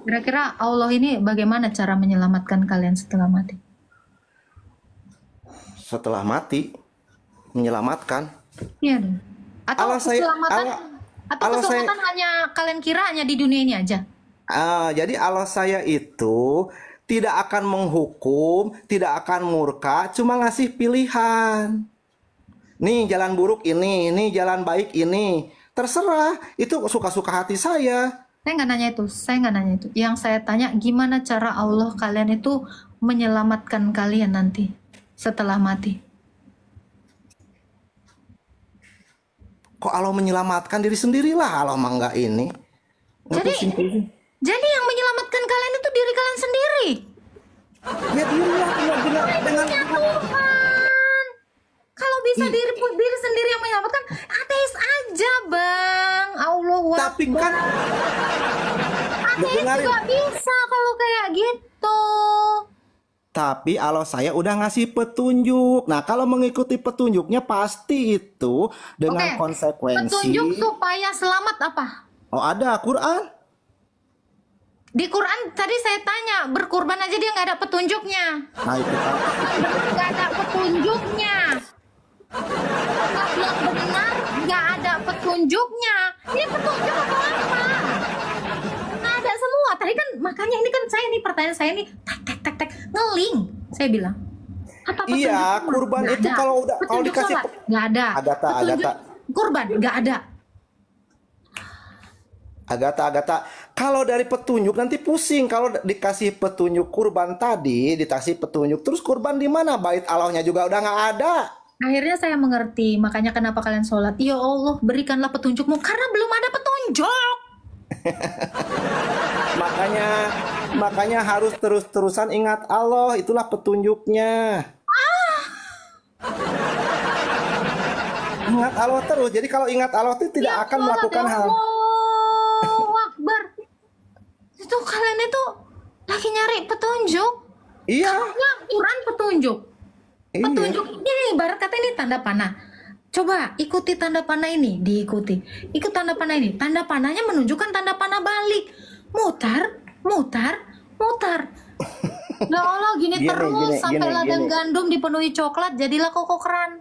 Kira-kira Allah ini bagaimana cara menyelamatkan kalian setelah mati? Setelah mati menyelamatkan. Iya dong. Atau Allah saya keselamatan Allah atau Allah saya keselamatan hanya kalian kira hanya di dunia ini aja? jadi Allah saya itu tidak akan menghukum, tidak akan murka, cuma ngasih pilihan. Nih jalan buruk ini jalan baik ini. Terserah, itu suka-suka hati saya. Saya nggak nanya itu, saya nggak nanya itu. Yang saya tanya gimana cara Allah kalian itu menyelamatkan kalian nanti setelah mati. Kok Allah menyelamatkan diri sendirilah, Allah mah enggak ini. Enggak Jadi pusing-pusing. jadi yang menyelamatkan kalian itu diri kalian sendiri. Ya dirilah dengan Ya Tuhan. Kalau bisa i- diri sendiri yang menyelamatkan, ateis aja, Bang. Allah tapi kan ateis dengerin. juga bisa kalau kayak gitu. Tapi Allah saya udah ngasih petunjuk. Nah, kalau mengikuti petunjuknya pasti itu Oke, dengan petunjuk konsekuensi. supaya selamat apa? Oh, ada Quran. Di Quran tadi saya tanya, berkurban aja dia nggak ada petunjuknya. Nah, itu kan. Nggak ada petunjuknya. Yang benar nggak ada petunjuknya. Ini petunjuk atau apa? Nggak ada semua. Tadi kan makanya ini kan saya nih pertanyaan saya nih tek ngeling. Saya bilang apa petunjuk Iya, sholat? kurban Nggak itu ada. kalau Petunjuk dikasih sholat nggak ada. Agata, Petunjuk Agata, kurban nggak ada. Agata. Kalau dari petunjuk nanti pusing. Kalau dikasih petunjuk kurban tadi, dikasih petunjuk terus kurban di mana? Bait Allahnya juga udah nggak ada. Akhirnya saya mengerti, makanya kenapa kalian sholat. Ya Allah, berikanlah petunjukmu, karena belum ada petunjuk. Makanya makanya harus terus-terusan ingat Allah, itulah petunjuknya. Ingat Allah terus. Jadi kalau ingat Allah itu tidak Tiap akan sholat, ya melakukan hal. Allah, Akbar. Itu kalian itu lagi nyari petunjuk. Iya, Karena Quran petunjuk. iya. Petunjuk ini ibarat kata ini tanda panah. Coba ikuti tanda panah ini, diikuti. Ikut tanda panah ini. Tanda panahnya menunjukkan tanda panah balik. Mutar, mutar, mutar. Ya Allah, gini Gini, terus gini, sampai gini, ladang gini. gandum dipenuhi coklat, jadilah kokoran.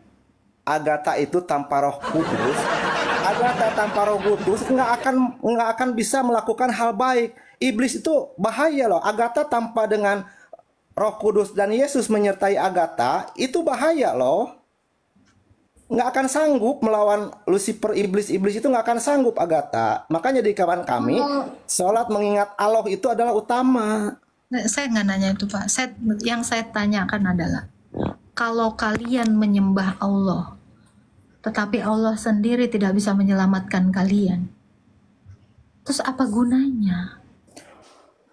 Agatha itu tanpa Roh Kudus, Agatha tanpa Roh Kudus nggak akan bisa melakukan hal baik. Iblis itu bahaya loh. Agatha tanpa dengan Roh Kudus dan Yesus menyertai Agatha itu bahaya loh. Nggak akan sanggup melawan Lucifer, iblis itu nggak akan sanggup Agatha. Makanya di kawan kami, Oh, sholat mengingat Allah itu adalah utama. saya nggak nanya itu Pak. Yang saya tanyakan adalah, kalau kalian menyembah Allah, tetapi Allah sendiri tidak bisa menyelamatkan kalian, terus apa gunanya?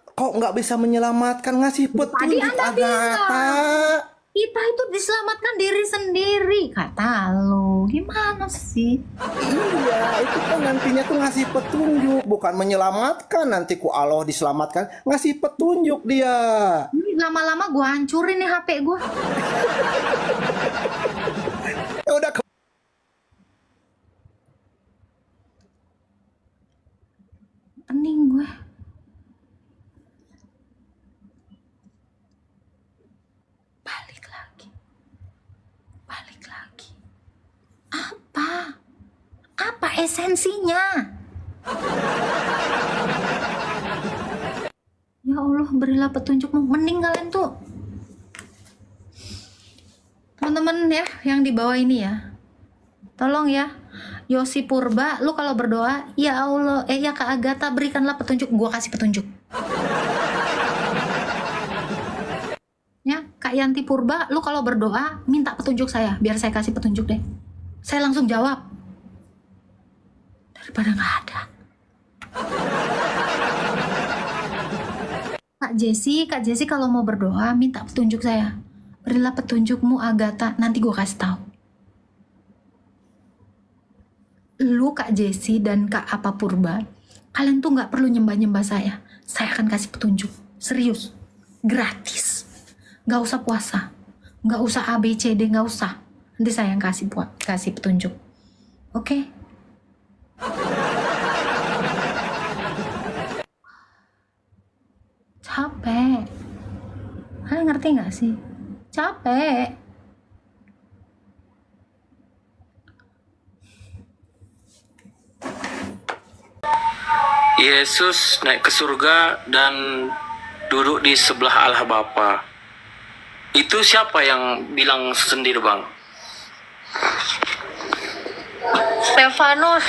Kok nggak bisa menyelamatkan, ngasih Tadi petunjuk Anda Agatha. bilang, kita itu diselamatkan diri sendiri. Kata lo, gimana sih? Iya, itu kan nantinya tuh ngasih petunjuk, bukan menyelamatkan. Nanti ku Allah diselamatkan, ngasih petunjuk dia. Ini lama-lama gue hancurin nih HP gue. Ya udah, Pening gue. Balik lagi. Balik lagi. Apa? Apa esensinya? Ya Allah, berilah petunjukmu. Mending kalian tuh, teman-teman ya, yang di bawah ini ya, tolong ya, Yosi Purba, lu kalau berdoa, ya Allah, ya Kak Agatha, berikanlah petunjuk. Gua kasih petunjuk. Ya, Kak Yanti Purba, lu kalau berdoa, minta petunjuk saya, biar saya kasih petunjuk deh. Saya langsung jawab. Daripada nggak ada. Kak Jesse kalau mau berdoa, minta petunjuk saya. Berilah petunjukmu Agatha, nanti gue kasih tahu. Lu Kak Jesse dan Kak Apa Purba, kalian tuh nggak perlu nyembah-nyembah saya. Saya akan kasih petunjuk, serius, gratis. Nggak usah puasa, nggak usah ABCD, nggak usah. Nanti saya yang kasih petunjuk. Oke? Capek. Kalian ngerti nggak sih? Capek. Yesus naik ke surga dan duduk di sebelah Allah Bapa. Itu siapa yang bilang sendiri, Bang? Stefanus.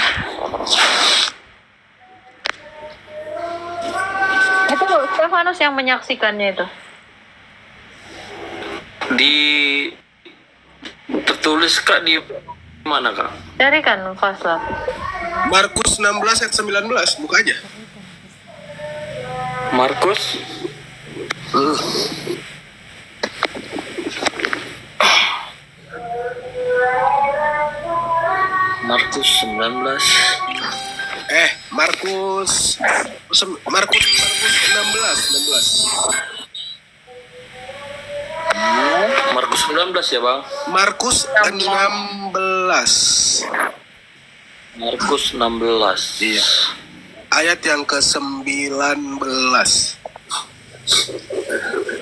Itu Stefanus yang menyaksikannya itu. Tertulis Kak di mana, Kak? Cari kan pasal. Markus 16 ayat 19, buka aja. Markus. Markus 19. Markus 16. Markus 19 ya, Bang? Markus 16. Markus 16. Iya. Ayat yang ke-19.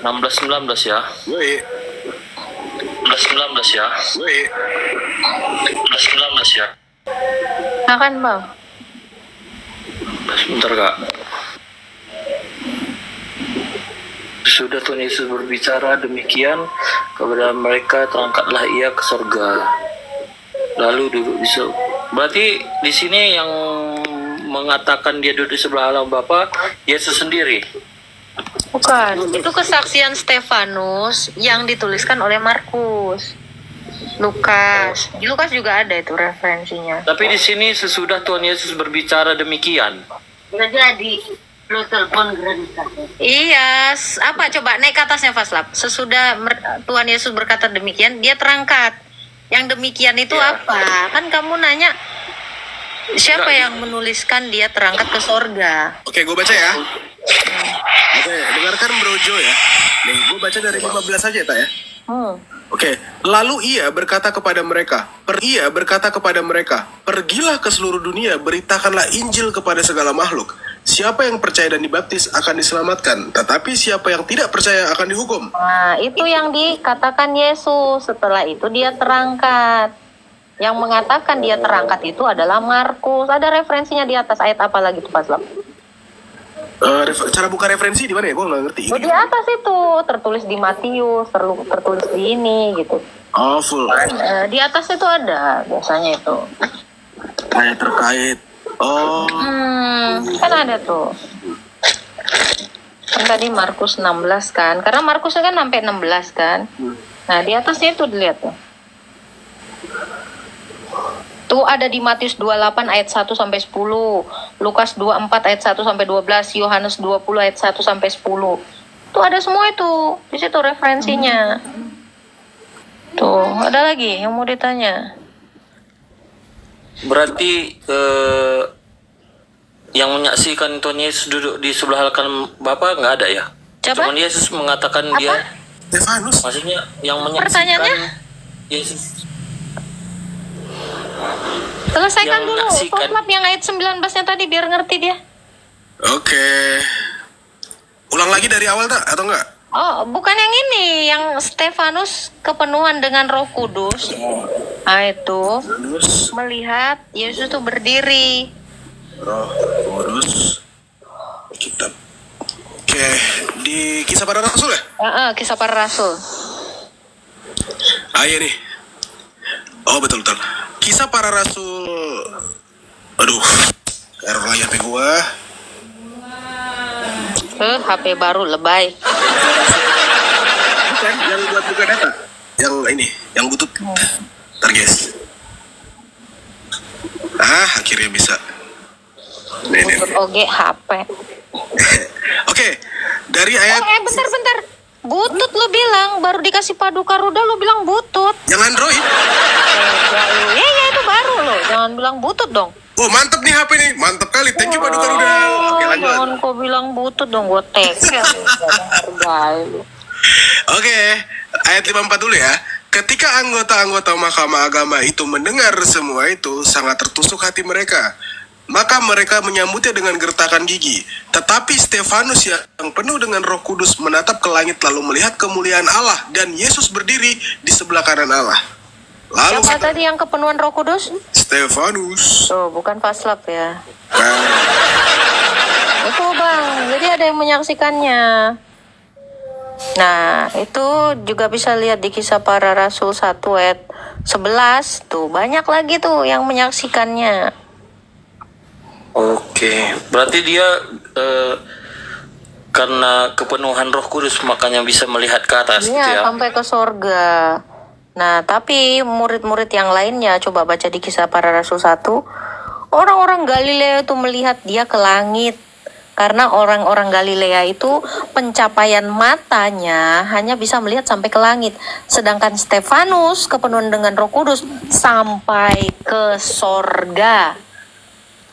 16-19 ya. Woi, 16-19 ya. woi. 16-19 ya. Akan Bang. Sebentar, Kak. Sudah Tuhan Yesus berbicara demikian kepada mereka, terangkatlah ia ke surga. Lalu duduk di sebelah. Berarti di sini yang mengatakan dia duduk di sebelah Allah Bapa, Yesus sendiri. Bukan, itu kesaksian Stefanus yang dituliskan oleh Markus. Lukas. Di Lukas juga ada itu referensinya. Tapi di sini sesudah Tuhan Yesus berbicara demikian. Udah jadi, lu telepon Granita. Iya, apa coba naik ke atasnya Faslap. Sesudah Tuhan Yesus berkata demikian, dia terangkat. Yang demikian itu Ya. apa? Kan kamu nanya siapa Enggak. yang menuliskan dia terangkat ke sorga? Oke, gue baca ya. Oke, dengarkan Brojo ya. Nih, gue baca dari 15 aja, Tak ya. Oke, lalu ia berkata kepada mereka, pergilah ke seluruh dunia, beritakanlah Injil kepada segala makhluk. Siapa yang percaya dan dibaptis akan diselamatkan, tetapi siapa yang tidak percaya akan dihukum. Nah, itu yang dikatakan Yesus. Setelah itu dia terangkat. Yang mengatakan dia terangkat itu adalah Markus. Ada referensinya di atas ayat apa lagi tuh Faslap? Cara buka referensi di mana ya? Gue nggak ngerti. Oh, di atas itu tertulis di Matius, tertulis di ini gitu. Oh, full. Di atas itu ada biasanya itu. Ayat terkait. Oh. Kan ada tuh. Kan tadi Markus 16 kan. Karena Markusnya kan sampai 16 kan. Nah, di atasnya itu dilihat tuh. Tuh ada di Matius 28 ayat 1 sampai 10, Lukas 24 ayat 1 sampai 12, Yohanes 20 ayat 1 sampai 10. Tuh ada semua itu. Di situ referensinya. Tuh, ada lagi yang mau ditanya. Berarti yang menyaksikan Tuhan Yesus duduk di sebelah kanan Bapa nggak ada ya? Coba? Cuman Yesus mengatakan dia, Stefanus. maksudnya yang menyaksikan Pertanyaannya? Yesus. Selesaikan Yang dulu. menyaksikan. Faslap yang ayat 19-nya tadi biar ngerti dia. Oke. Ulang lagi dari awal tak atau enggak? Oh, bukan yang ini, yang Stefanus kepenuhan dengan Roh Kudus. Nah, itu Terus melihat Yesus itu berdiri. Roh Kudus kitab. Oke, di Kisah Para Rasul ya? Kisah Para Rasul. Ah, iya nih. Oh, betul. Kisah Para Rasul. Aduh, error lagi HP gua. HP baru lebay. Bukan, yang buat buka data. Yang ini, yang butut. Ntar guys. Akhirnya bisa. Nih. Oke, HP. Oke, dari ayat Bentar. Butut lu bilang, baru dikasih paduka ruda lu bilang butut. yang Android. Iya itu baru lo. Jangan bilang butut dong. Oh, mantep nih HP nih. Mantep kali. Thank you Paduka Ruda. Oke, lanjut. Jangan kau bilang butut dong, gue tekel. Hargai lu. Oke, ayat 54 dulu ya. Ketika anggota-anggota Mahkamah Agama itu mendengar semua itu, sangat tertusuk hati mereka. Maka mereka menyambutnya dengan gertakan gigi. Tetapi Stefanus yang penuh dengan Roh Kudus menatap ke langit lalu melihat kemuliaan Allah dan Yesus berdiri di sebelah kanan Allah. Lalu Siapa tadi yang kepenuhan Roh Kudus? Stefanus. Tuh, bukan Faslap ya. Nah, Itu Bang, jadi ada yang menyaksikannya. Nah, itu juga bisa lihat di Kisah Para Rasul 1 ayat 11. Tuh, banyak lagi tuh yang menyaksikannya. Oke, berarti dia karena kepenuhan Roh Kudus makanya bisa melihat ke atas gitu Iya, ya. sampai ke sorga. Nah, tapi murid-murid yang lainnya, coba baca di Kisah Para Rasul 1. Orang-orang Galilea itu melihat dia ke langit. Karena orang-orang Galilea itu pencapaian matanya hanya bisa melihat sampai ke langit. Sedangkan Stefanus kepenuhan dengan Roh Kudus sampai ke sorga.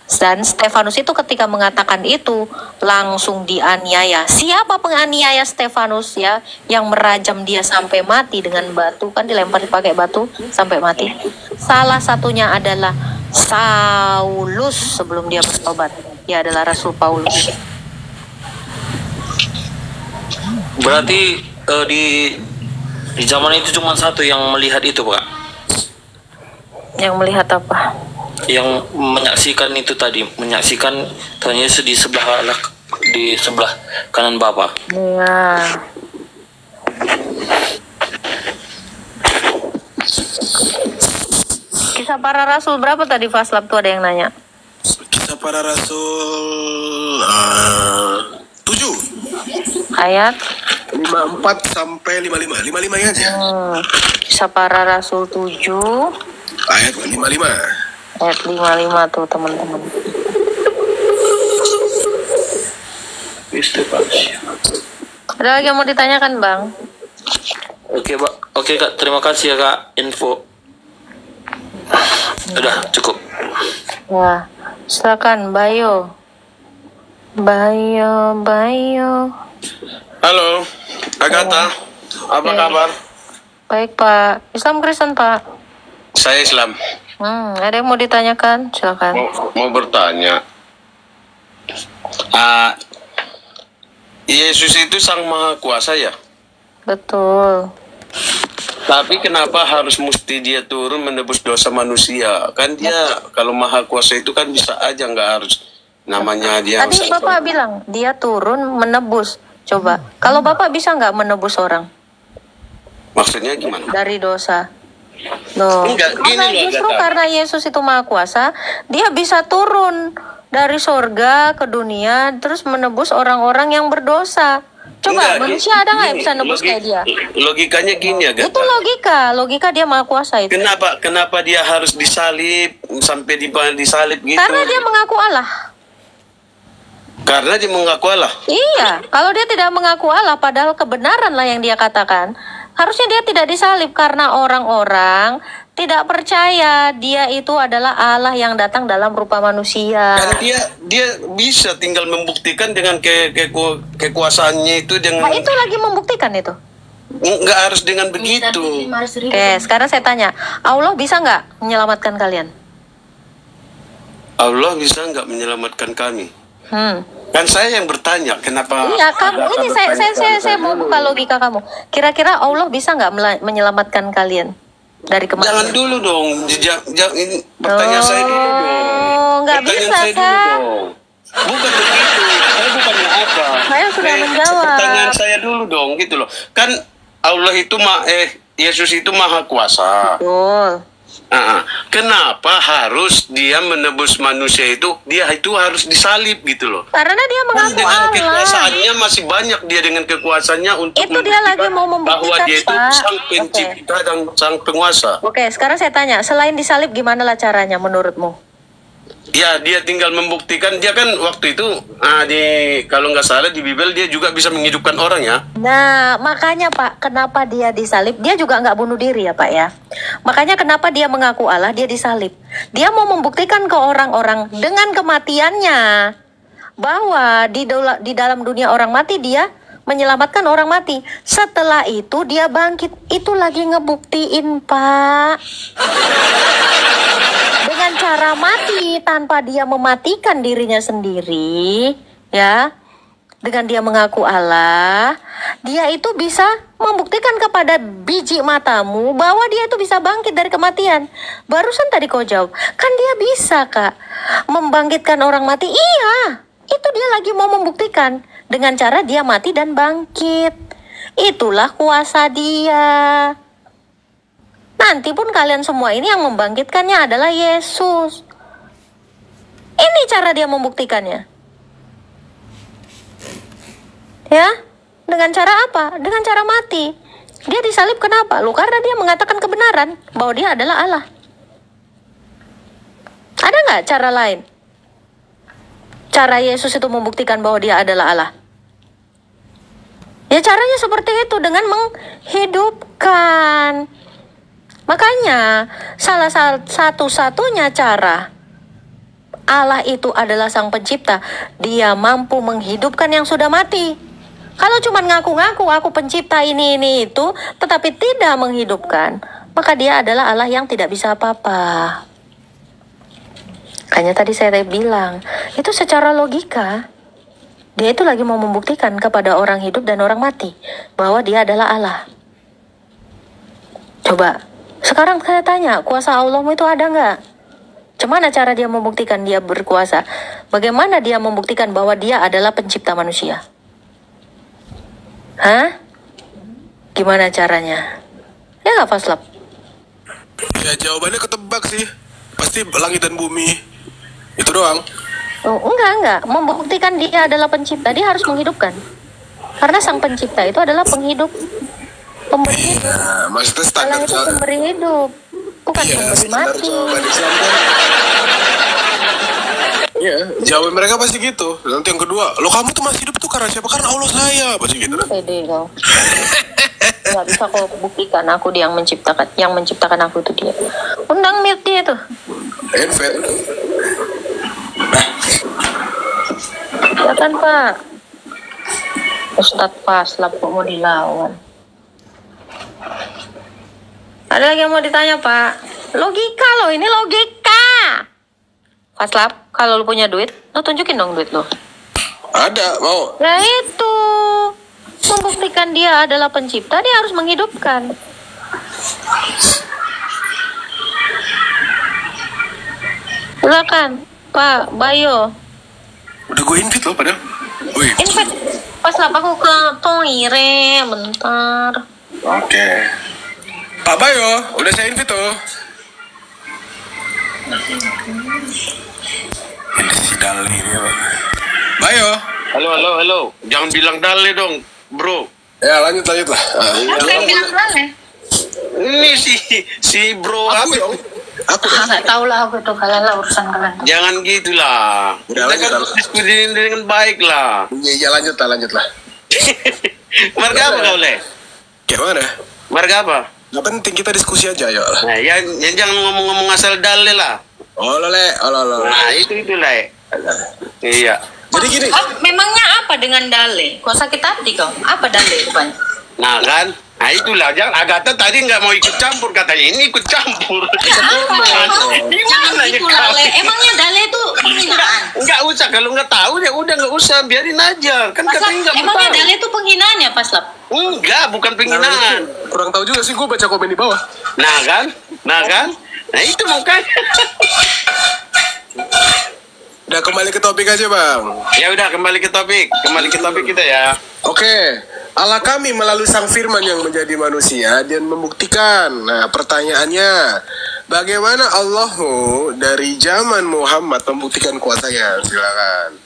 Dan Stefanus itu ketika mengatakan itu langsung dianiaya. Siapa penganiaya Stefanus ya? Yang merajam dia sampai mati dengan batu, kan dilempar pakai batu sampai mati. Salah satunya adalah Saulus sebelum dia bertobat. Dia adalah Rasul Paulus. Berarti di zaman itu cuma satu yang melihat itu, Pak. Yang melihat apa? Yang menyaksikan itu tadi, menyaksikan Tuhan Yesus di sebelah kanan Bapa. Iya. Kisah Para Rasul berapa tadi Faslap tuh ada yang nanya? Kisah Para Rasul 7 Ayat 54 sampai 55. 55 aja. Kisah Para Rasul 7 Ayat 55. ayat 55 tuh teman-teman. Ada lagi yang mau ditanyakan Bang? Oke, Pak. Oke, Kak. Terima kasih ya, Kak. Info. Udah, cukup. Wah, silakan Bayo. Bayo. Halo, Agatha. Apa Oke. kabar? Baik Pak. Islam Kristen Pak. Saya Islam. Ada yang mau ditanyakan? Silakan. Mau bertanya. Yesus itu Sang Maha Kuasa ya? Betul. Tapi kenapa harus mesti dia turun menebus dosa manusia? Kan dia kalau Maha Kuasa itu kan bisa aja, nggak harus namanya dia. Tadi Bapak bilang dia turun menebus. Coba, kalau Bapak bisa nggak menebus orang Maksudnya gimana? dari dosa? Loh, Enggak, gini karena loh, justru Agatha. karena Yesus itu Maha Kuasa, dia bisa turun dari sorga ke dunia terus menebus orang-orang yang berdosa. Coba Enggak, manusia ada nggak yang gini, bisa nebus kayak dia? Logikanya gini ya, Itu logika dia Maha Kuasa itu. Kenapa dia harus disalib sampai disalib gitu? Karena dia mengaku Allah. Karena dia mengaku Allah. Iya, kalau dia tidak mengaku Allah, padahal kebenaran lah yang dia katakan, harusnya dia tidak disalib karena orang-orang tidak percaya dia itu adalah Allah yang datang dalam rupa manusia. Kan dia bisa tinggal membuktikan dengan kekuasaannya itu dengan Nah, itu lagi membuktikan itu. nggak harus dengan begitu. Oke, sekarang saya tanya, Allah bisa nggak menyelamatkan kalian? Allah bisa nggak menyelamatkan kami? Kan saya yang bertanya, kenapa? Iya, kamu ini saya mau buka logika kamu. Kira-kira Allah bisa nggak menyelamatkan kalian dari kematian? Jangan dulu dong, ini pertanyaan saya dulu dong. Oh, nggak Pertanyaan bisa saya dulu kan? dong. Bukan begitu, saya bukannya apa. Saya sudah menjawab. Pertanyaan saya dulu dong, gitu loh. Kan Allah itu Yesus itu Maha Kuasa. Betul. Kenapa harus dia menebus manusia itu? Dia itu harus disalib gitu loh. Karena dia Kan mengaku dengan Allah. kekuasaannya masih banyak dia dengan kekuasaannya untuk Itu dia lagi mau bahwa membuktikan, dia itu Pak. sang pencipta dan sang penguasa. Oke, sekarang saya tanya, selain disalib gimana lah caranya menurutmu? Ya, dia tinggal membuktikan. Dia kan waktu itu kalau nggak salah di Bible dia juga bisa menghidupkan orang ya. Nah, makanya Pak, kenapa dia disalib? Dia juga nggak bunuh diri ya Pak ya. Makanya kenapa dia mengaku Allah, dia disalib. Dia mau membuktikan ke orang-orang dengan kematiannya bahwa di dalam dunia orang mati dia menyelamatkan orang mati. Setelah itu dia bangkit. Itu lagi ngebuktiin Pak. dengan cara mati tanpa dia mematikan dirinya sendiri, ya. Dengan dia mengaku Allah, dia itu bisa membuktikan kepada biji matamu bahwa dia itu bisa bangkit dari kematian. Barusan tadi kau jawab, kan dia bisa, Kak, membangkitkan orang mati. Iya, itu dia lagi mau membuktikan dengan cara dia mati dan bangkit. Itulah kuasa dia. Nanti pun kalian semua ini yang membangkitkannya adalah Yesus. Ini cara dia membuktikannya. Ya, dengan cara apa? Dengan cara mati. Dia disalib kenapa? Lu karena dia mengatakan kebenaran bahwa dia adalah Allah. Ada nggak cara lain? Cara Yesus itu membuktikan bahwa dia adalah Allah. Ya caranya seperti itu, dengan menghidupkan. Makanya salah satu-satunya cara Allah itu adalah Sang Pencipta. Dia mampu menghidupkan yang sudah mati. Kalau cuma ngaku-ngaku aku pencipta ini itu, tetapi tidak menghidupkan, maka dia adalah Allah yang tidak bisa apa-apa. Makanya tadi saya bilang, itu secara logika, dia itu lagi mau membuktikan kepada orang hidup dan orang mati bahwa dia adalah Allah. Coba, sekarang saya tanya, kuasa Allah itu ada nggak? Gimana cara dia membuktikan dia berkuasa? Bagaimana dia membuktikan bahwa dia adalah pencipta manusia? Hah? Gimana caranya? Ya nggak, Faslap? Ya jawabannya ketebak sih. Pasti langit dan bumi. Itu doang. Oh, enggak. Membuktikan dia adalah pencipta, dia harus menghidupkan. Karena Sang Pencipta itu adalah penghidup. Pemberi hidup. Iya, maksudnya standar Allah itu pemberi hidup. Bukan pemberi mati. jawaban Islam kan. Iya, jawaban mereka pasti gitu. Nanti yang kedua, lo kamu tuh masih hidup tuh karena siapa? Karena Allah saya, pasti gitu. Pede kau. Nggak bisa kau buktikan aku dia yang menciptakan. Yang menciptakan aku itu dia. Undang mute dia tuh. Envet. Ya kan, Pak? Ustadz Faslap kok mau dilawan. Ada lagi yang mau ditanya, Pak? Logika loh, ini logika. Faslap, kalau lu punya duit, lu tunjukin dong duit lu. Ada, mau. Nah itu, membuktikan dia adalah pencipta, dia harus menghidupkan. Silakan, Pak Bayo. Udah gue invite lo padahal. Wih. Invite, Faslap aku ke Toire, bentar. Oke. Pak Bayo, udah saya invite tuh. Ini si Dali ini, Pak. Bayo. Halo. Jangan bilang dale dong, bro. Ya, lanjut lah. Apa yang bilang dale? Ini si bro Aku apa? dong. Aku Nggak tahu lah aku tuh, kalian lah urusan kalian. Jangan gitulah. Udah, Kita kan lanjut, diskusi dengan baik lah. Iya, lanjut lah. Marga apa kau le? Gimana? Marga apa? Gak penting, kita diskusi aja, yuk. Nah, ya jangan ngomong-ngomong asal dale lah. Oh, lo. Nah, itu lah. Iya. Jadi gini. Memangnya apa dengan dale? Kok sakit hati kau? Apa dale rupanya? Nah kan, nah itulah. Jangan Agatha tadi nggak mau ikut campur katanya. Ini ikut campur. Jangan gitu lah, Le. Emangnya dale itu penghinaan? Nggak usah. Kalau nggak tahu ya udah nggak usah. Biarin aja. Kan katanya nggak mau Emangnya tahu. dale itu penghinaan ya, Pas Lap? Enggak, bukan penghinaan. Kurang tahu juga sih, gue baca komen di bawah. Nah kan, nah itu makanya. Udah, kembali ke topik aja, Bang. Ya udah, kembali ke topik kita ya. Oke, Allah kami melalui Sang Firman yang menjadi manusia dan membuktikan. Nah, pertanyaannya, bagaimana Allahmu dari zaman Muhammad membuktikan kuasanya? Silakan.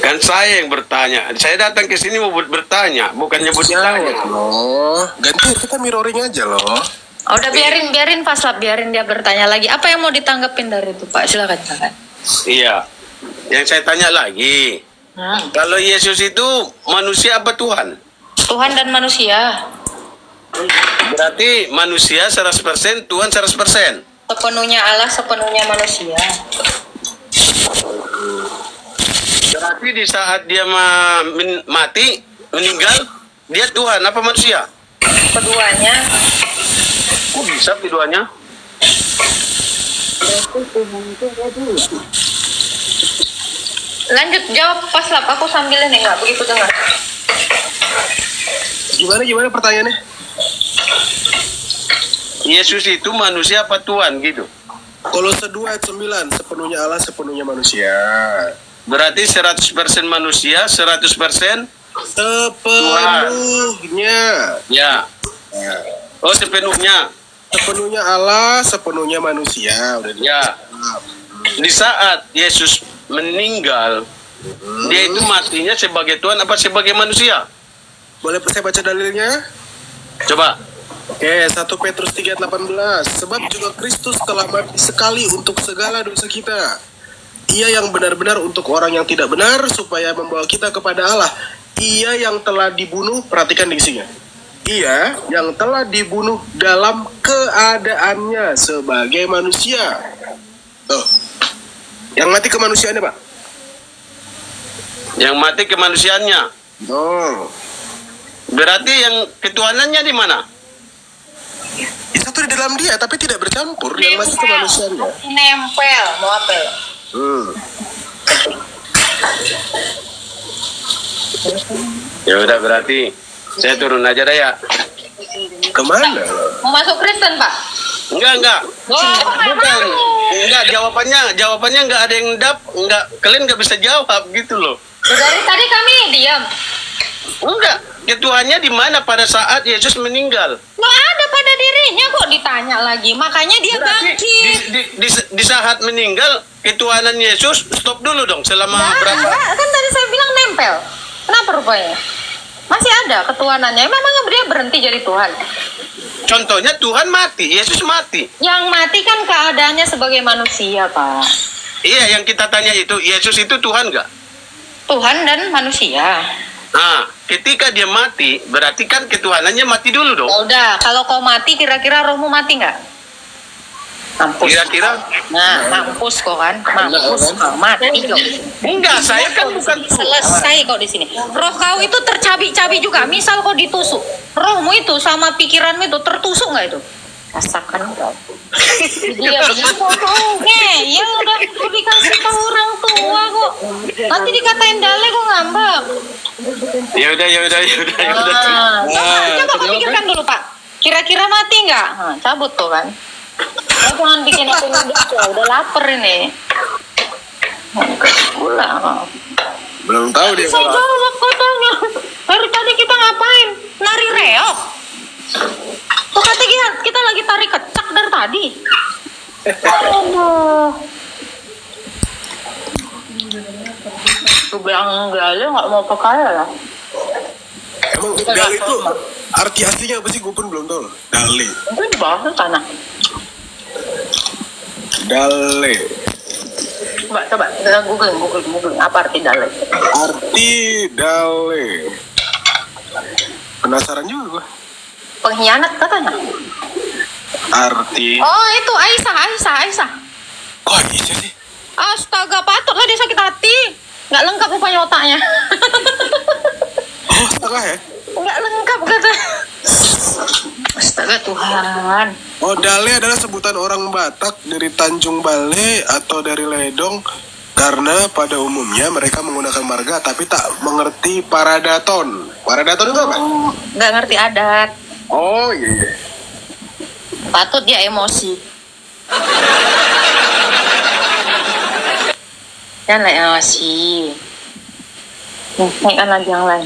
Kan saya yang bertanya. Saya datang ke sini mau bertanya, bukan nyebut ditanya. Oh, ganti kita mirroring aja loh. Oh, udah biarin Pas Lap, biarin dia bertanya lagi. Apa yang mau ditanggapin dari itu, Pak? Silakan. Iya. Yang saya tanya lagi. Kalau Yesus itu manusia apa Tuhan? Tuhan dan manusia. Berarti manusia 100%, Tuhan 100%. Sepenuhnya Allah, sepenuhnya manusia. Berarti di saat dia meninggal, dia Tuhan apa manusia? Keduanya Kok bisa keduanya? Lanjut jawab pas lah, aku sambil ini nggak begitu dengar. Gimana pertanyaannya? Yesus itu manusia apa Tuhan gitu? Kolose 2 ayat 9, sepenuhnya Allah, sepenuhnya manusia. Berarti 100% manusia, 100% Sepenuhnya. ya. Oh, sepenuhnya. Sepenuhnya Allah, sepenuhnya manusia. Udah Ya. Di saat Yesus meninggal, dia itu matinya sebagai Tuhan apa sebagai manusia? Boleh saya baca dalilnya? Coba. Oke, 1 Petrus 3:18. Sebab juga Kristus telah mati sekali untuk segala dosa kita. Ia yang benar-benar untuk orang yang tidak benar, supaya membawa kita kepada Allah. Ia yang telah dibunuh, perhatikan diksinya. Ia yang telah dibunuh dalam keadaannya sebagai manusia. Tuh. Yang mati kemanusiaannya, Pak. Yang mati kemanusiaannya. Oh. Berarti yang ketuhanannya di mana? Itu di dalam dia, tapi tidak bercampur. Yang mati kemanusiaannya. Nempel, mau apel. Ya udah, berarti saya turun aja dah ya. Kemana? Mau masuk Kristen, Pak? Enggak. Bukan. Enggak, jawabannya enggak ada yang kalian enggak bisa jawab gitu loh. Dari tadi kami diam. Enggak, ketuhannya di mana pada saat Yesus meninggal? Nggak ada pada dirinya kok ditanya lagi. Makanya dia Berarti bangkit. di saat meninggal, ketuhanan Yesus stop dulu dong selama berapa? Enggak, kan tadi saya bilang nempel. Kenapa rupanya? Masih ada ketuhanannya. Memangnya dia berhenti jadi Tuhan? Contohnya Tuhan mati, Yesus mati. Yang mati kan keadaannya sebagai manusia, Pak. Iya, yang kita tanya itu, Yesus itu Tuhan nggak? Tuhan dan manusia. Nah, ketika dia mati, berarti kan ketuhanannya mati dulu dong. Ya udah, kalau kau mati, kira-kira rohmu mati nggak? Mampus. Kira-kira? Nah, mampus kok kan? Mampus, mati kok. Enggak, saya kan bukan Selesai kok di sini. Roh kau itu tercabik-cabik juga. Misal kau ditusuk, rohmu itu sama pikiranmu itu tertusuk nggak itu? Rasakan kau. Dia begitu ya udah dikasih tahu orang tua kok. Nanti dikatain dale kok ngambek. Ya udah. Coba kau pikirkan dulu, Pak. Kira-kira mati nggak? Nah, cabut tuh kan. Jangan bikin aku udah lapar ini. Pulang. Belum tahu dia Saya jawab katanya. Dari tadi kita ngapain? Nari reok. Kok kata kita lagi tarik kecak dari tadi. Aduh. Tuh bilang gale nggak mau percaya lah. Emang gal itu arti aslinya apa sih? Gue pun belum tahu. Dale. Itu di bawah tanah. Dale. Coba googling apa arti dale. Arti dale. Penasaran juga gue. Pengkhianat katanya. Arti. Oh itu Aisyah. Kok bisa sih? Astaga, patutlah dia sakit hati. Nggak lengkap rupanya otaknya. Oh, setengah ya? Nggak lengkap kata. Astaga Tuhan. Oh, Dale adalah sebutan orang Batak dari Tanjung Balai atau dari Ledong, karena pada umumnya mereka menggunakan marga tapi tak mengerti paradaton. Paradaton itu apa? Oh, nggak ngerti adat. Oh iya. Patut dia emosi. Jangan lah emosi. Naikkan lagi yang lain.